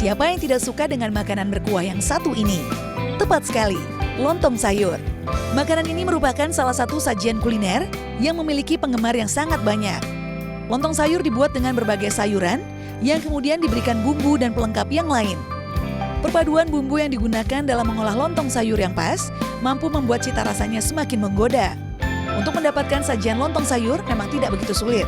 Siapa yang tidak suka dengan makanan berkuah yang satu ini? Tepat sekali, lontong sayur. Makanan ini merupakan salah satu sajian kuliner yang memiliki penggemar yang sangat banyak. Lontong sayur dibuat dengan berbagai sayuran yang kemudian diberikan bumbu dan pelengkap yang lain. Perpaduan bumbu yang digunakan dalam mengolah lontong sayur yang pas mampu membuat cita rasanya semakin menggoda. Untuk mendapatkan sajian lontong sayur memang tidak begitu sulit.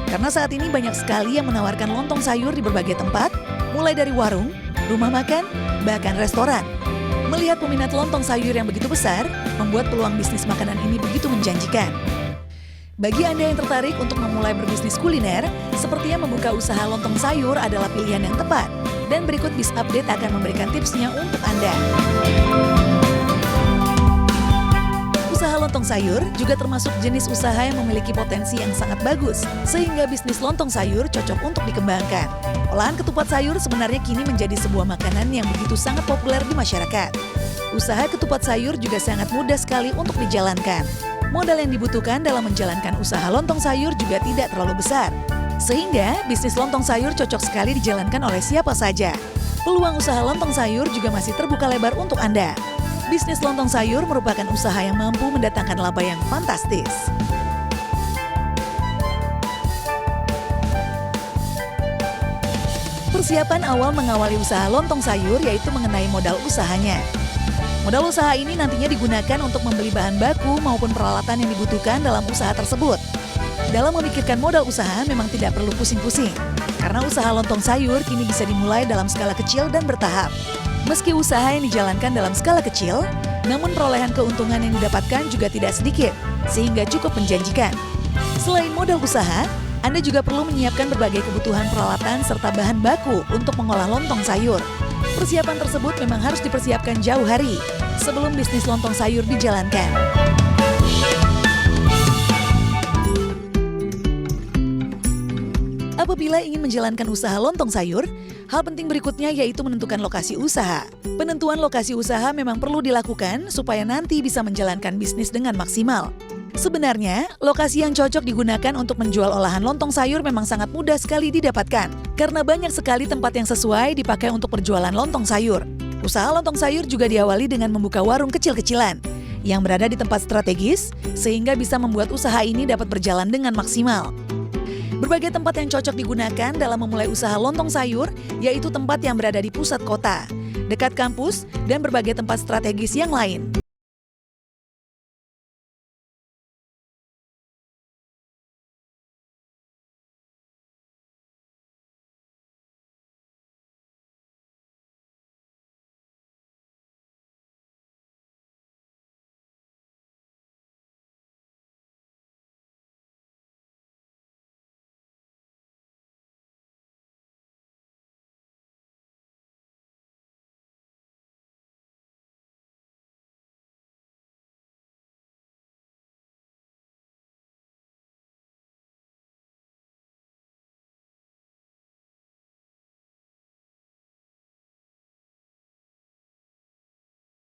Karena saat ini banyak sekali yang menawarkan lontong sayur di berbagai tempat, mulai dari warung, rumah makan, bahkan restoran. Melihat peminat lontong sayur yang begitu besar, membuat peluang bisnis makanan ini begitu menjanjikan. Bagi Anda yang tertarik untuk memulai berbisnis kuliner, sepertinya membuka usaha lontong sayur adalah pilihan yang tepat. Dan berikut Biz Update akan memberikan tipsnya untuk Anda. Usaha lontong sayur juga termasuk jenis usaha yang memiliki potensi yang sangat bagus, sehingga bisnis lontong sayur cocok untuk dikembangkan. Olahan ketupat sayur sebenarnya kini menjadi sebuah makanan yang begitu sangat populer di masyarakat. Usaha ketupat sayur juga sangat mudah sekali untuk dijalankan. Modal yang dibutuhkan dalam menjalankan usaha lontong sayur juga tidak terlalu besar. Sehingga bisnis lontong sayur cocok sekali dijalankan oleh siapa saja. Peluang usaha lontong sayur juga masih terbuka lebar untuk Anda. Bisnis lontong sayur merupakan usaha yang mampu mendatangkan laba yang fantastis. Persiapan awal mengawali usaha lontong sayur yaitu mengenai modal usahanya. Modal usaha ini nantinya digunakan untuk membeli bahan baku maupun peralatan yang dibutuhkan dalam usaha tersebut. Dalam memikirkan modal usaha memang tidak perlu pusing-pusing, karena usaha lontong sayur kini bisa dimulai dalam skala kecil dan bertahap. Meski usaha yang dijalankan dalam skala kecil, namun perolehan keuntungan yang didapatkan juga tidak sedikit, sehingga cukup menjanjikan. Selain modal usaha, Anda juga perlu menyiapkan berbagai kebutuhan peralatan serta bahan baku untuk mengolah lontong sayur. Persiapan tersebut memang harus dipersiapkan jauh hari sebelum bisnis lontong sayur dijalankan. Apabila ingin menjalankan usaha lontong sayur, hal penting berikutnya yaitu menentukan lokasi usaha. Penentuan lokasi usaha memang perlu dilakukan supaya nanti bisa menjalankan bisnis dengan maksimal. Sebenarnya, lokasi yang cocok digunakan untuk menjual olahan lontong sayur memang sangat mudah sekali didapatkan, karena banyak sekali tempat yang sesuai dipakai untuk perjualan lontong sayur. Usaha lontong sayur juga diawali dengan membuka warung kecil-kecilan, yang berada di tempat strategis, sehingga bisa membuat usaha ini dapat berjalan dengan maksimal. Berbagai tempat yang cocok digunakan dalam memulai usaha lontong sayur, yaitu tempat yang berada di pusat kota, dekat kampus, dan berbagai tempat strategis yang lain.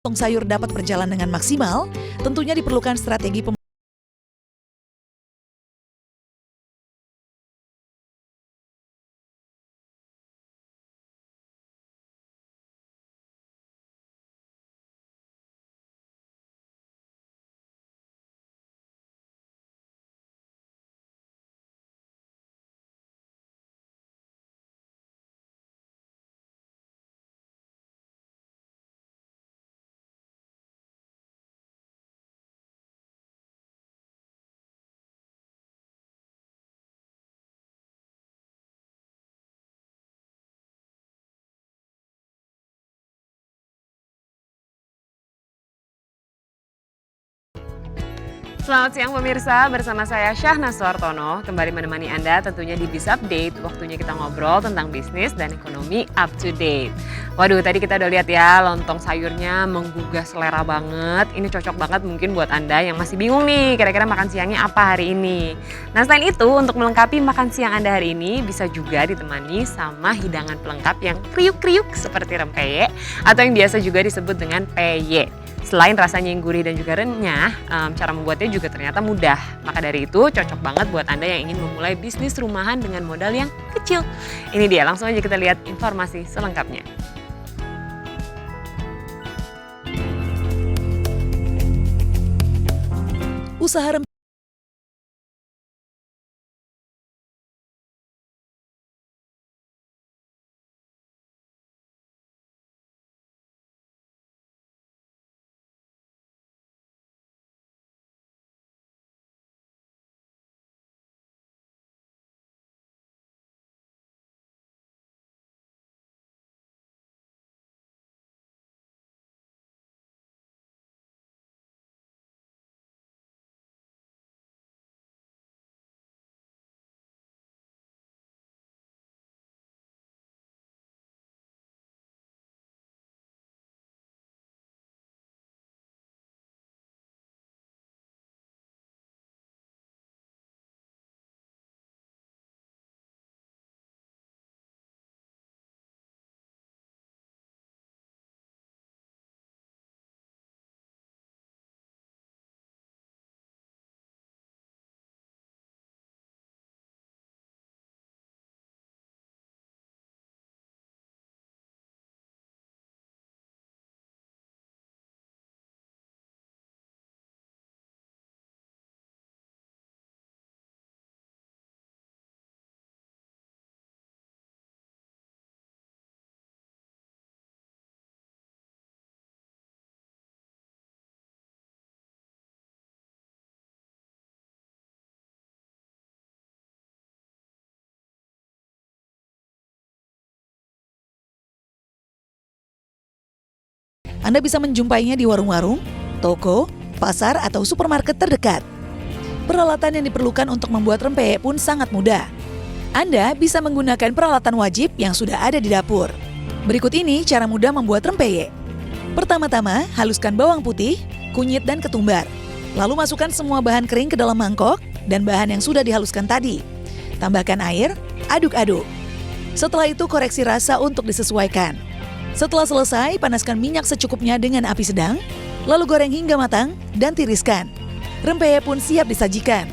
Lontong sayur dapat berjalan dengan maksimal, tentunya diperlukan strategi Selamat siang pemirsa, bersama saya Syahna Suartono, kembali menemani Anda tentunya di Biz Update. Waktunya kita ngobrol tentang bisnis dan ekonomi up to date. Waduh, tadi kita udah lihat ya, lontong sayurnya menggugah selera banget. Ini cocok banget mungkin buat Anda yang masih bingung nih, kira-kira makan siangnya apa hari ini. Nah selain itu, untuk melengkapi makan siang Anda hari ini, bisa juga ditemani sama hidangan pelengkap yang kriuk-kriuk seperti rempeyek, atau yang biasa juga disebut dengan peye. Selain rasanya yang gurih dan juga renyah, cara membuatnya juga ternyata mudah. Maka dari itu cocok banget buat Anda yang ingin memulai bisnis rumahan dengan modal yang kecil. Ini dia, langsung aja kita lihat informasi selengkapnya. Usaha rempeyek Anda bisa menjumpainya di warung-warung, toko, pasar, atau supermarket terdekat. Peralatan yang diperlukan untuk membuat rempeyek pun sangat mudah. Anda bisa menggunakan peralatan wajib yang sudah ada di dapur. Berikut ini cara mudah membuat rempeyek. Pertama-tama, haluskan bawang putih, kunyit, dan ketumbar. Lalu masukkan semua bahan kering ke dalam mangkok dan bahan yang sudah dihaluskan tadi. Tambahkan air, aduk-aduk. Setelah itu koreksi rasa untuk disesuaikan. Setelah selesai, panaskan minyak secukupnya dengan api sedang, lalu goreng hingga matang dan tiriskan. Rempeyek pun siap disajikan.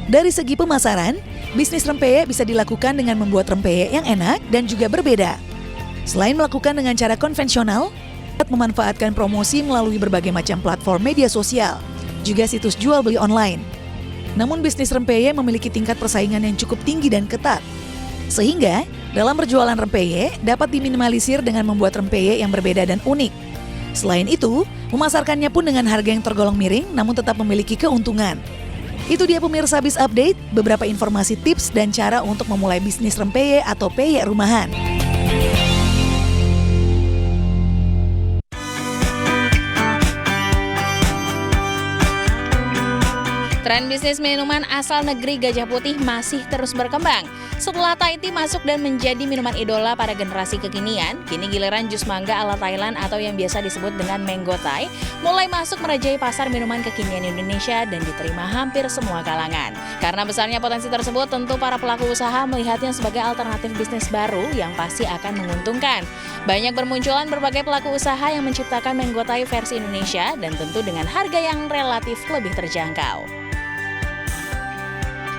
Dari segi pemasaran, bisnis rempeyek bisa dilakukan dengan membuat rempeyek yang enak dan juga berbeda. Selain melakukan dengan cara konvensional, memanfaatkan promosi melalui berbagai macam platform media sosial, juga situs jual beli online. Namun bisnis rempeyek memiliki tingkat persaingan yang cukup tinggi dan ketat. Sehingga, dalam berjualan rempeyek dapat diminimalisir dengan membuat rempeyek yang berbeda dan unik. Selain itu, memasarkannya pun dengan harga yang tergolong miring namun tetap memiliki keuntungan. Itu dia pemirsa Biz Update, beberapa informasi tips dan cara untuk memulai bisnis rempeyek atau peyek rumahan. Tren bisnis minuman asal negeri Gajah Putih masih terus berkembang. Setelah Thai Tea masuk dan menjadi minuman idola pada generasi kekinian, kini giliran jus mangga ala Thailand atau yang biasa disebut dengan Mango Thai mulai masuk merajai pasar minuman kekinian Indonesia dan diterima hampir semua kalangan. Karena besarnya potensi tersebut, tentu para pelaku usaha melihatnya sebagai alternatif bisnis baru yang pasti akan menguntungkan. Banyak bermunculan berbagai pelaku usaha yang menciptakan Mango Thai versi Indonesia dan tentu dengan harga yang relatif lebih terjangkau.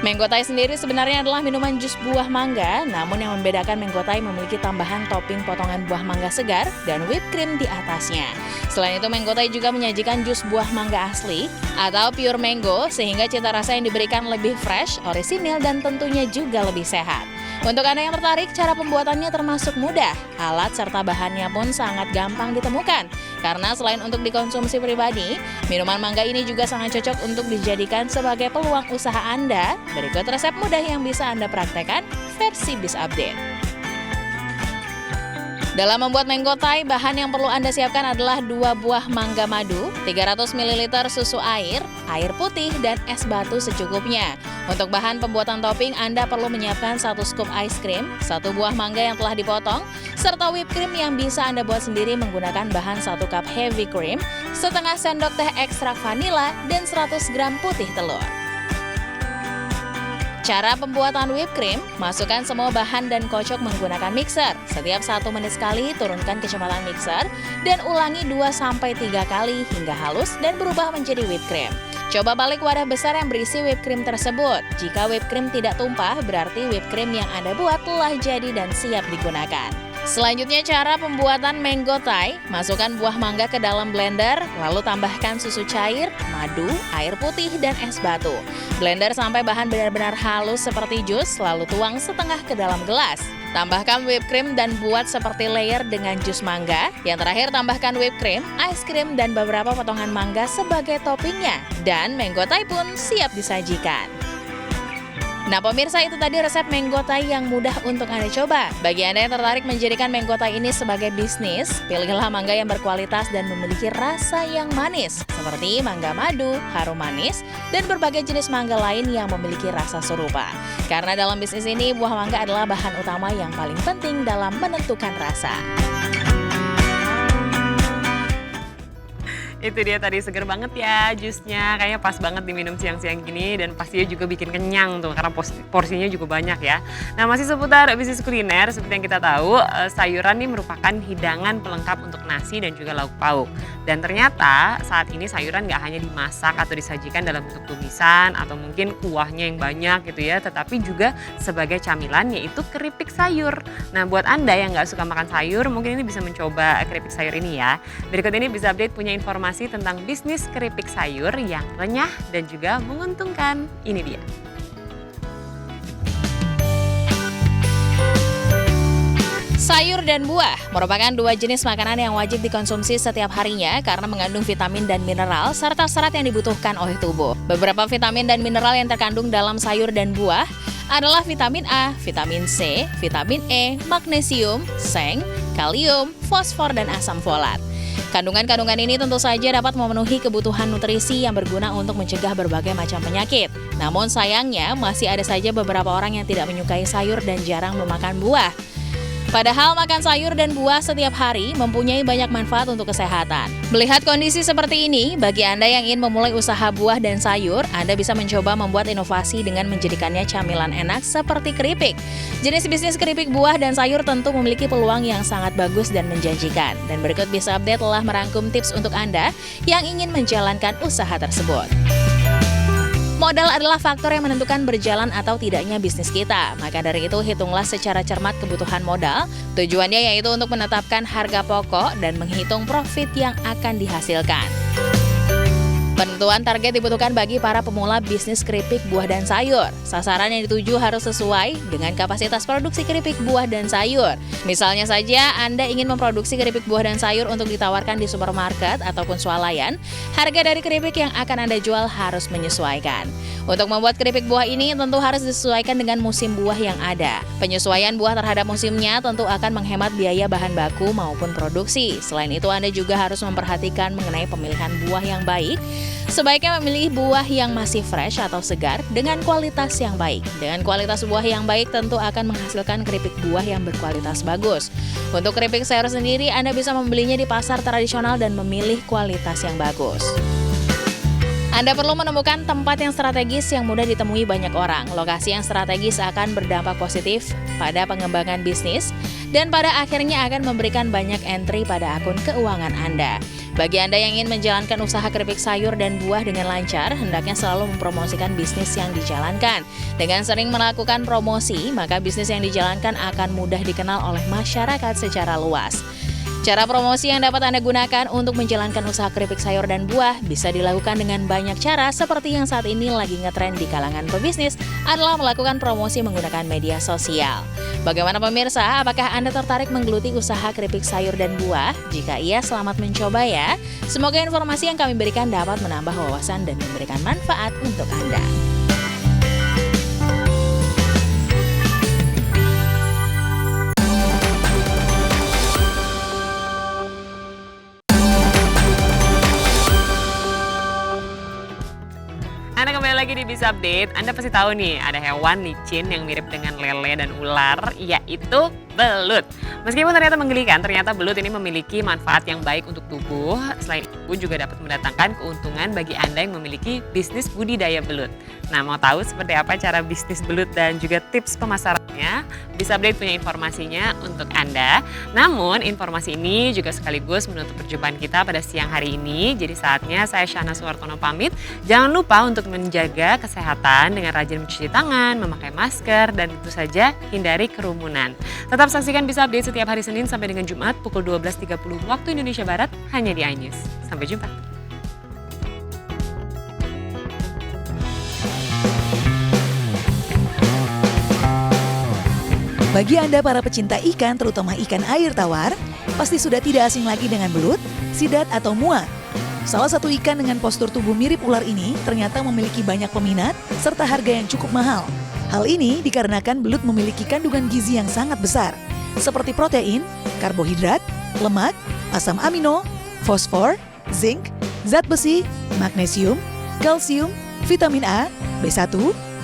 Mango Thai sendiri sebenarnya adalah minuman jus buah mangga, namun yang membedakan Mango Thai memiliki tambahan topping potongan buah mangga segar dan whipped cream di atasnya. Selain itu, Mango Thai juga menyajikan jus buah mangga asli atau pure mango, sehingga cita rasa yang diberikan lebih fresh, orisinil, dan tentunya juga lebih sehat. Untuk Anda yang tertarik, cara pembuatannya termasuk mudah. Alat serta bahannya pun sangat gampang ditemukan. Karena selain untuk dikonsumsi pribadi, minuman mangga ini juga sangat cocok untuk dijadikan sebagai peluang usaha Anda. Berikut resep mudah yang bisa Anda praktekkan versi Biz Update. Dalam membuat Mango Thai, bahan yang perlu Anda siapkan adalah 2 buah mangga madu, 300 ml susu air putih, dan es batu secukupnya. Untuk bahan pembuatan topping, Anda perlu menyiapkan 1 scoop ice cream, 1 buah mangga yang telah dipotong, serta whipped cream yang bisa Anda buat sendiri menggunakan bahan 1 cup heavy cream, setengah sendok teh ekstrak vanila, dan 100 gram putih telur. Cara pembuatan whipped cream, masukkan semua bahan dan kocok menggunakan mixer. Setiap 1 menit sekali, turunkan kecepatan mixer dan ulangi 2-3 kali hingga halus dan berubah menjadi whipped cream. Coba balik wadah besar yang berisi whipped cream tersebut. Jika whipped cream tidak tumpah, berarti whipped cream yang Anda buat telah jadi dan siap digunakan. Selanjutnya cara pembuatan mango thai, masukkan buah mangga ke dalam blender, lalu tambahkan susu cair, madu, air putih, dan es batu. Blender sampai bahan benar-benar halus seperti jus, lalu tuang setengah ke dalam gelas. Tambahkan whipped cream dan buat seperti layer dengan jus mangga. Yang terakhir tambahkan whipped cream, ice cream, dan beberapa potongan mangga sebagai toppingnya. Dan mango thai pun siap disajikan. Nah pemirsa, itu tadi resep mango thai yang mudah untuk Anda coba. Bagi Anda yang tertarik menjadikan mango thai ini sebagai bisnis, pilihlah mangga yang berkualitas dan memiliki rasa yang manis, seperti mangga madu, harum manis, dan berbagai jenis mangga lain yang memiliki rasa serupa. Karena dalam bisnis ini, buah mangga adalah bahan utama yang paling penting dalam menentukan rasa. Itu dia tadi, seger banget ya jusnya, kayaknya pas banget diminum siang-siang gini dan pastinya juga bikin kenyang tuh karena porsinya juga banyak ya. Nah masih seputar bisnis kuliner, seperti yang kita tahu sayuran nih merupakan hidangan pelengkap untuk nasi dan juga lauk pauk. Dan ternyata saat ini sayuran nggak hanya dimasak atau disajikan dalam bentuk tumisan atau mungkin kuahnya yang banyak gitu ya, tetapi juga sebagai camilan yaitu keripik sayur. Nah buat Anda yang nggak suka makan sayur, mungkin ini bisa mencoba keripik sayur ini ya. Berikut ini bisa update punya informasi tentang bisnis keripik sayur yang renyah dan juga menguntungkan. Ini dia. Sayur dan buah merupakan 2 jenis makanan yang wajib dikonsumsi setiap harinya karena mengandung vitamin dan mineral serta serat yang dibutuhkan oleh tubuh. Beberapa vitamin dan mineral yang terkandung dalam sayur dan buah adalah vitamin A, vitamin C, vitamin E, magnesium, seng, kalium, fosfor, dan asam folat. Kandungan-kandungan ini tentu saja dapat memenuhi kebutuhan nutrisi yang berguna untuk mencegah berbagai macam penyakit. Namun sayangnya masih ada saja beberapa orang yang tidak menyukai sayur dan jarang memakan buah. Padahal makan sayur dan buah setiap hari mempunyai banyak manfaat untuk kesehatan. Melihat kondisi seperti ini, bagi Anda yang ingin memulai usaha buah dan sayur, Anda bisa mencoba membuat inovasi dengan menjadikannya camilan enak seperti keripik. Jenis bisnis keripik buah dan sayur tentu memiliki peluang yang sangat bagus dan menjanjikan. Dan berikut bisa update telah merangkum tips untuk Anda yang ingin menjalankan usaha tersebut. Modal adalah faktor yang menentukan berjalan atau tidaknya bisnis kita. Maka dari itu, hitunglah secara cermat kebutuhan modal. Tujuannya yaitu untuk menetapkan harga pokok dan menghitung profit yang akan dihasilkan. Penentuan target dibutuhkan bagi para pemula bisnis keripik buah dan sayur. Sasaran yang dituju harus sesuai dengan kapasitas produksi keripik buah dan sayur. Misalnya saja, Anda ingin memproduksi keripik buah dan sayur untuk ditawarkan di supermarket ataupun swalayan, harga dari keripik yang akan Anda jual harus menyesuaikan. Untuk membuat keripik buah ini tentu harus disesuaikan dengan musim buah yang ada. Penyesuaian buah terhadap musimnya tentu akan menghemat biaya bahan baku maupun produksi. Selain itu, Anda juga harus memperhatikan mengenai pemilihan buah yang baik. Sebaiknya memilih buah yang masih fresh atau segar dengan kualitas yang baik. Dengan kualitas buah yang baik tentu akan menghasilkan keripik buah yang berkualitas bagus. Untuk keripik sayur sendiri, Anda bisa membelinya di pasar tradisional dan memilih kualitas yang bagus. Anda perlu menemukan tempat yang strategis yang mudah ditemui banyak orang. Lokasi yang strategis akan berdampak positif pada pengembangan bisnis dan pada akhirnya akan memberikan banyak entry pada akun keuangan Anda. Bagi Anda yang ingin menjalankan usaha keripik sayur dan buah dengan lancar, hendaknya selalu mempromosikan bisnis yang dijalankan. Dengan sering melakukan promosi, maka bisnis yang dijalankan akan mudah dikenal oleh masyarakat secara luas. Cara promosi yang dapat Anda gunakan untuk menjalankan usaha keripik sayur dan buah bisa dilakukan dengan banyak cara seperti yang saat ini lagi ngetren di kalangan pebisnis adalah melakukan promosi menggunakan media sosial. Bagaimana pemirsa, apakah Anda tertarik menggeluti usaha keripik sayur dan buah? Jika iya, selamat mencoba ya. Semoga informasi yang kami berikan dapat menambah wawasan dan memberikan manfaat untuk Anda. Anda kembali lagi di Bisa Update, Anda pasti tahu nih ada hewan licin yang mirip dengan lele dan ular, yaitu belut. Meskipun ternyata menggelikan, ternyata belut ini memiliki manfaat yang baik untuk tubuh. Selain itu juga dapat mendatangkan keuntungan bagi Anda yang memiliki bisnis budidaya belut. Nah, mau tahu seperti apa cara bisnis belut dan juga tips pemasarannya? Bisa Update punya informasinya untuk Anda. Namun, informasi ini juga sekaligus menutup perjumpaan kita pada siang hari ini. Jadi saatnya saya Syahna Suwartono pamit. Jangan lupa untuk menjaga kesehatan dengan rajin mencuci tangan, memakai masker, dan tentu saja hindari kerumunan. Tetap saksikan Bisa Update setiap hari Senin sampai dengan Jumat pukul 12.30 waktu Indonesia Barat hanya di iNews. Sampai jumpa. Bagi Anda para pecinta ikan, terutama ikan air tawar, pasti sudah tidak asing lagi dengan belut, sidat atau mua. Salah satu ikan dengan postur tubuh mirip ular ini ternyata memiliki banyak peminat serta harga yang cukup mahal. Hal ini dikarenakan belut memiliki kandungan gizi yang sangat besar, seperti protein, karbohidrat, lemak, asam amino, fosfor, zinc, zat besi, magnesium, kalsium, vitamin A, B1,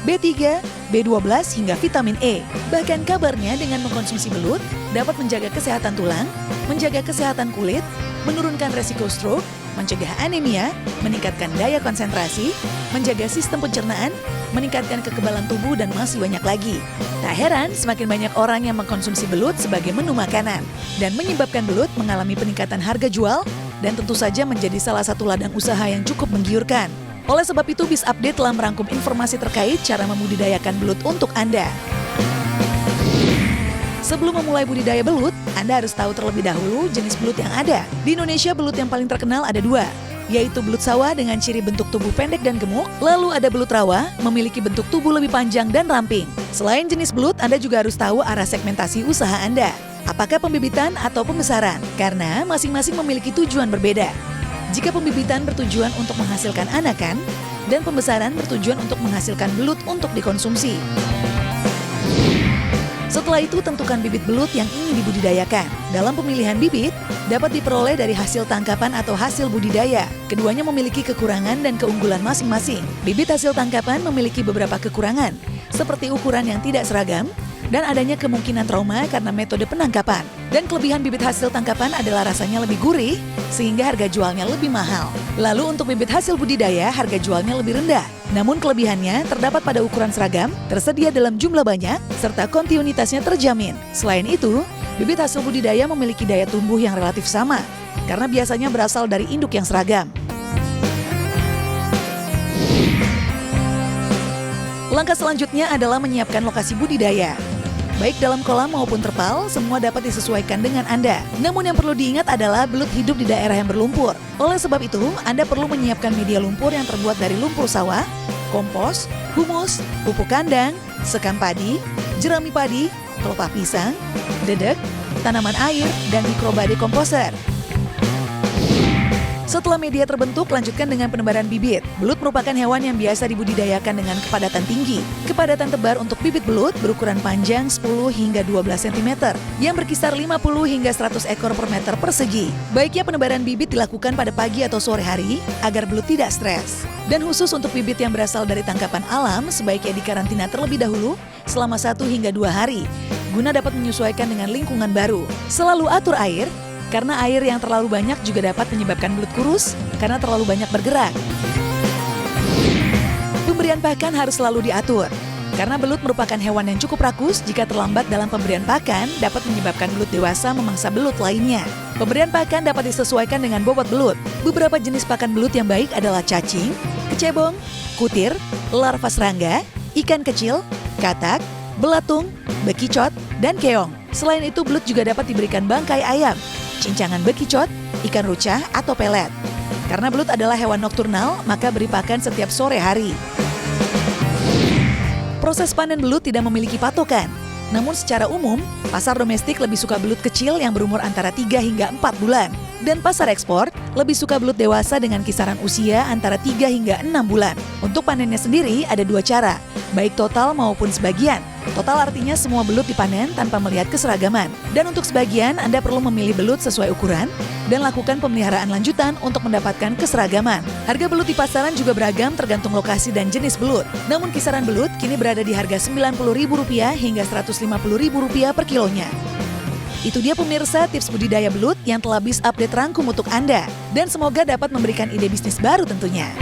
B3, B12 hingga vitamin E. Bahkan kabarnya dengan mengkonsumsi belut dapat menjaga kesehatan tulang, menjaga kesehatan kulit, menurunkan resiko stroke, mencegah anemia, meningkatkan daya konsentrasi, menjaga sistem pencernaan, meningkatkan kekebalan tubuh dan masih banyak lagi. Tak heran semakin banyak orang yang mengkonsumsi belut sebagai menu makanan dan menyebabkan belut mengalami peningkatan harga jual dan tentu saja menjadi salah satu ladang usaha yang cukup menggiurkan. Oleh sebab itu, Bisa Update telah merangkum informasi terkait cara membudidayakan belut untuk Anda. Sebelum memulai budidaya belut, Anda harus tahu terlebih dahulu jenis belut yang ada. Di Indonesia, belut yang paling terkenal ada dua, yaitu belut sawah dengan ciri bentuk tubuh pendek dan gemuk, lalu ada belut rawa, memiliki bentuk tubuh lebih panjang dan ramping. Selain jenis belut, Anda juga harus tahu arah segmentasi usaha Anda. Apakah pembibitan atau pembesaran? Karena masing-masing memiliki tujuan berbeda. Jika pembibitan bertujuan untuk menghasilkan anakan, dan pembesaran bertujuan untuk menghasilkan belut untuk dikonsumsi. Setelah itu, tentukan bibit belut yang ingin dibudidayakan. Dalam pemilihan bibit, dapat diperoleh dari hasil tangkapan atau hasil budidaya. Keduanya memiliki kekurangan dan keunggulan masing-masing. Bibit hasil tangkapan memiliki beberapa kekurangan, seperti ukuran yang tidak seragam, dan adanya kemungkinan trauma karena metode penangkapan. Dan kelebihan bibit hasil tangkapan adalah rasanya lebih gurih, sehingga harga jualnya lebih mahal. Lalu untuk bibit hasil budidaya, harga jualnya lebih rendah. Namun kelebihannya terdapat pada ukuran seragam, tersedia dalam jumlah banyak, serta kontinuitasnya terjamin. Selain itu, bibit hasil budidaya memiliki daya tumbuh yang relatif sama, karena biasanya berasal dari induk yang seragam. Langkah selanjutnya adalah menyiapkan lokasi budidaya. Baik dalam kolam maupun terpal, semua dapat disesuaikan dengan Anda. Namun yang perlu diingat adalah belut hidup di daerah yang berlumpur. Oleh sebab itu, Anda perlu menyiapkan media lumpur yang terbuat dari lumpur sawah, kompos, humus, pupuk kandang, sekam padi, jerami padi, pelepah pisang, dedek, tanaman air, dan mikroba dekomposer. Setelah media terbentuk, lanjutkan dengan penebaran bibit. Belut merupakan hewan yang biasa dibudidayakan dengan kepadatan tinggi. Kepadatan tebar untuk bibit belut berukuran panjang 10 hingga 12 cm, yang berkisar 50 hingga 100 ekor per meter persegi. Baiknya penebaran bibit dilakukan pada pagi atau sore hari, agar belut tidak stres. Dan khusus untuk bibit yang berasal dari tangkapan alam, sebaiknya dikarantina terlebih dahulu selama 1 hingga 2 hari, guna dapat menyesuaikan dengan lingkungan baru. Selalu atur air, karena air yang terlalu banyak juga dapat menyebabkan belut kurus karena terlalu banyak bergerak. Pemberian pakan harus selalu diatur, karena belut merupakan hewan yang cukup rakus. Jika terlambat dalam pemberian pakan, dapat menyebabkan belut dewasa memangsa belut lainnya. Pemberian pakan dapat disesuaikan dengan bobot belut. Beberapa jenis pakan belut yang baik adalah cacing, kecebong, kutir, larva serangga, ikan kecil, katak, belatung, bekicot, dan keong. Selain itu, belut juga dapat diberikan bangkai ayam, cincangan bekicot, ikan rucah, atau pelet. Karena belut adalah hewan nokturnal, maka beri pakan setiap sore hari. Proses panen belut tidak memiliki patokan. Namun secara umum, pasar domestik lebih suka belut kecil yang berumur antara 3 hingga 4 bulan. Dan pasar ekspor lebih suka belut dewasa dengan kisaran usia antara 3 hingga 6 bulan. Untuk panennya sendiri ada 2 cara. baik total maupun sebagian. Total artinya semua belut dipanen tanpa melihat keseragaman. Dan untuk sebagian, Anda perlu memilih belut sesuai ukuran dan lakukan pemeliharaan lanjutan untuk mendapatkan keseragaman. Harga belut di pasaran juga beragam tergantung lokasi dan jenis belut. Namun kisaran belut kini berada di harga Rp90.000 hingga Rp150.000 per kilonya. Itu dia pemirsa tips budidaya belut yang telah Biz Update rangkum untuk Anda. Dan semoga dapat memberikan ide bisnis baru tentunya.